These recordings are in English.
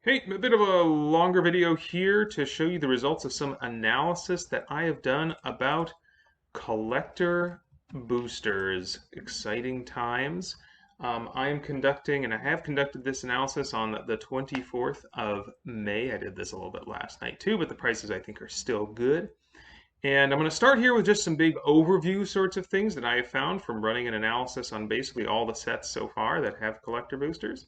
Hey, a bit of a longer video here to show you the results of some analysis that I have done about collector boosters. Exciting times. I am conducting, and I have conducted this analysis on the 24th of May. I did this a little bit last night too, but the prices I think are still good. And I'm going to start here with just some big overview sorts of things that I have found from running an analysis on basically all the sets so far that have collector boosters.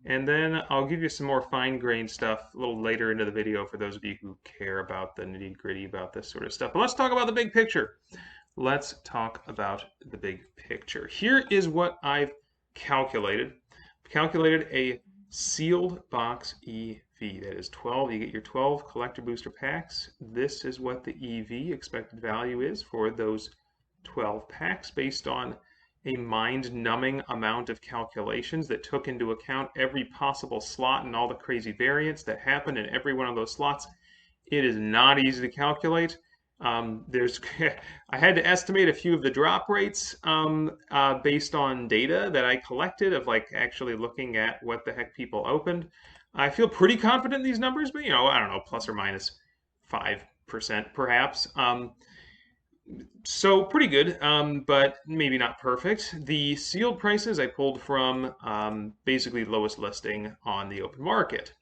And then I'll give you some more fine-grained stuff a little later into the video for those of you who care about the nitty-gritty about this sort of stuff. But let's talk about the big picture. Let's talk about the big picture. Here is what I've calculated. I've calculated a sealed box EV. That is 12. You get your 12 collector booster packs. This is what the EV expected value is for those 12 packs based on a mind-numbing amount of calculations that took into account every possible slot and all the crazy variants that happen in every one of those slots. It is not easy to calculate. I had to estimate a few of the drop rates based on data that I collected of like actually looking at what the heck people opened. I feel pretty confident in these numbers, but I don't know, plus or minus 5% perhaps. So pretty good, but maybe not perfect. The sealed prices I pulled from basically lowest listing on the open market.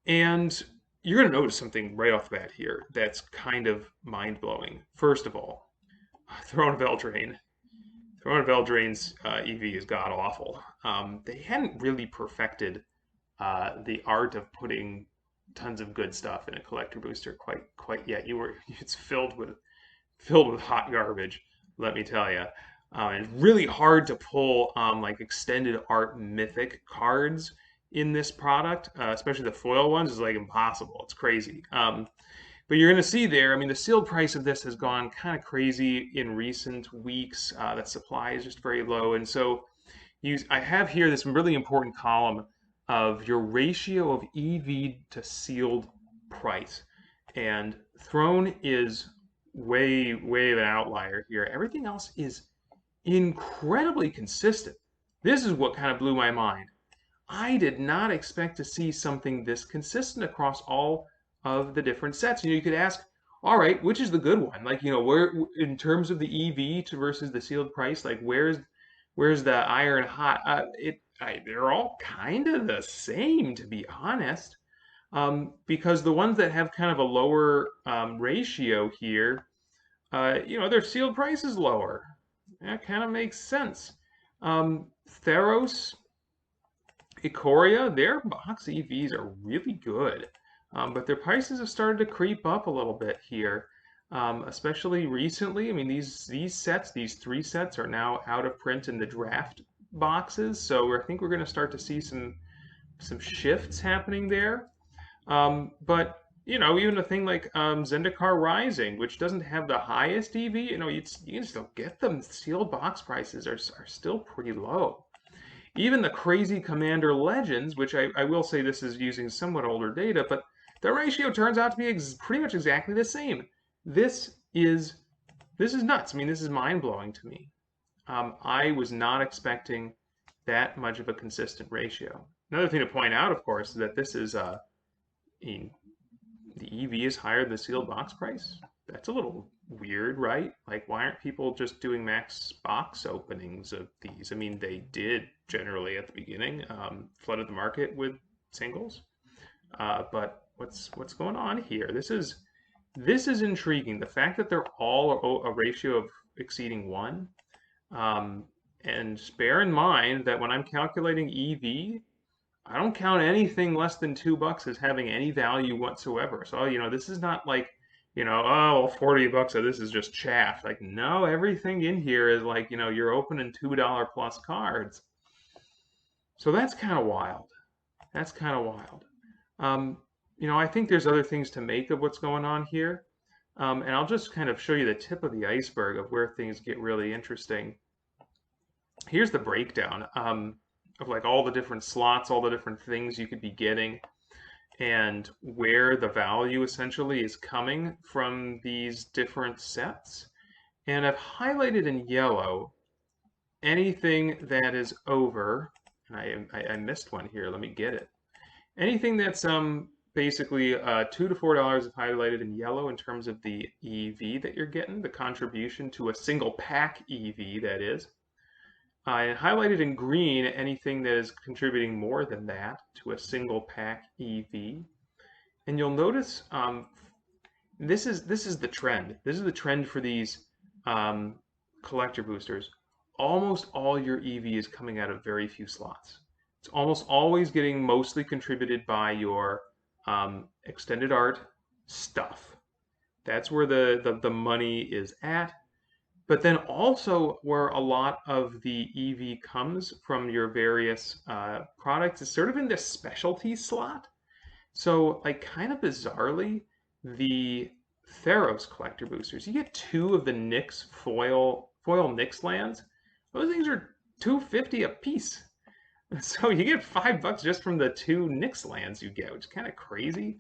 And you're going to notice something right off the bat here that's kind of mind-blowing. First of all, Throne of Eldraine. Throne of Eldraine's EV is god-awful. They hadn't really perfected the art of putting tons of good stuff in a collector booster quite yet. It's filled with hot garbage, let me tell you. It's really hard to pull like extended art mythic cards in this product, especially the foil ones, is like impossible. It's crazy. But you're going to see there, I mean, the sealed price of this has gone kind of crazy in recent weeks. That supply is just very low. And so I have here this really important column of your ratio of EV to sealed price. And Throne is way of an outlier here. Everything else is incredibly consistent. This is what kind of blew my mind. I did not expect to see something this consistent across all of the different sets. You could ask, all right, which is the good one? Like, where in terms of the EV to versus the sealed price, like where's the iron hot? They're all kind of the same, to be honest. Because the ones that have kind of a lower ratio here, their sealed price is lower. That kind of makes sense. Theros, Ikoria, their box EVs are really good, but their prices have started to creep up a little bit here, especially recently. I mean, these three sets are now out of print in the draft boxes, so I think we're going to start to see some shifts happening there. But even a thing like Zendikar Rising, which doesn't have the highest EV, you can still get them. Sealed box prices are still pretty low. Even the crazy Commander Legends, which I will say this is using somewhat older data, but the ratio turns out to be pretty much exactly the same. This is nuts. I mean, this is mind-blowing to me. I was not expecting that much of a consistent ratio. Another thing to point out, of course, is that this is the EV is higher than the sealed box price. That's a little weird, right? Like, why aren't people just doing max box openings of these? I mean, they did generally at the beginning, flooded the market with singles. But what's going on here? This is intriguing. The fact that they're all a ratio of exceeding 1. And bear in mind that when I'm calculating EV, I don't count anything less than $2 as having any value whatsoever. So, this is not like, oh, $40 of this is just chaff. Like, no, everything in here is like, you're opening $2 plus cards. So that's kind of wild. That's kind of wild. I think there's other things to make of what's going on here. And I'll just kind of show you the tip of the iceberg of where things get really interesting. Here's the breakdown of like all the different slots, all the different things you could be getting, and where the value essentially is coming from these different sets. And I've highlighted in yellow anything that is over, and I missed one here, let me get it. Anything that's basically $2 to $4 is highlighted in yellow in terms of the EV that you're getting, the contribution to a single pack EV, that is. And highlighted in green, anything that is contributing more than that to a single pack EV. And you'll notice this is the trend. This is the trend for these um, collector boosters. Almost all your EV is coming out of very few slots. It's almost always getting mostly contributed by your extended art stuff. That's where the money is at. But then also where a lot of the EV comes from your various products is sort of in this specialty slot. So, like, kind of bizarrely, the Theros collector boosters, you get two of the Nyx foil Nyx lands. Those things are 250 a piece. So you get $5 just from the two Nyx lands you get, which is kind of crazy.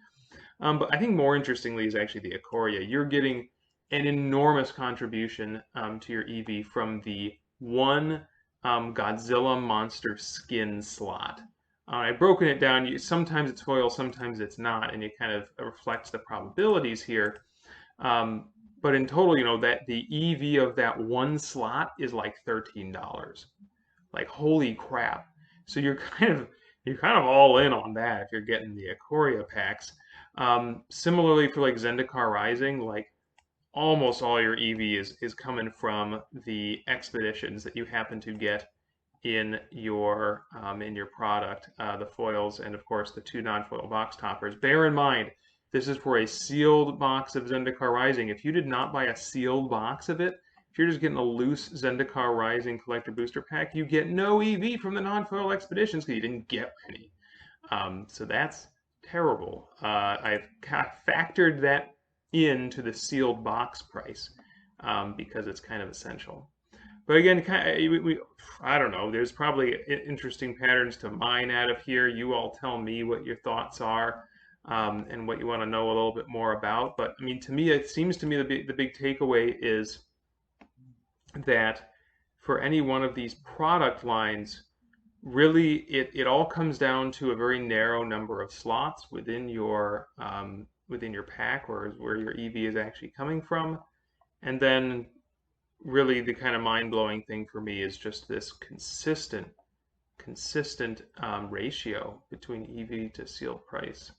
But I think more interestingly is actually the Ikoria. You're getting an enormous contribution to your EV from the one Godzilla monster skin slot. I've broken it down. Sometimes it's foil, sometimes it's not, and it kind of reflects the probabilities here. Um, but in total, that the EV of that one slot is like $13. Like, holy crap! So you're kind of all in on that if you're getting the Ikoria packs. Similarly for like Zendikar Rising, like almost all your EV is coming from the expeditions that you happen to get in your product, the foils, and of course the two non-foil box toppers. Bear in mind, this is for a sealed box of Zendikar Rising. If you did not buy a sealed box of it, if you're just getting a loose Zendikar Rising collector booster pack, you get no EV from the non-foil expeditions because you didn't get any. So that's terrible. I've factored that into the sealed box price because it's kind of essential. But again, I don't know. There's probably interesting patterns to mine out of here. You all tell me what your thoughts are and what you want to know a little bit more about. But I mean, to me, it seems to me the big takeaway is that for any one of these product lines, really it all comes down to a very narrow number of slots within your pack where your EV is actually coming from. And then really the kind of mind-blowing thing for me is just this consistent ratio between EV to sealed price.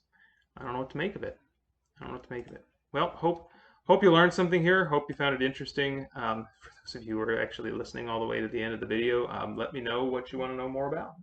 I don't know what to make of it. I don't know what to make of it. Well, hope you learned something here. Hope you found it interesting. For those of you who are actually listening all the way to the end of the video, let me know what you want to know more about.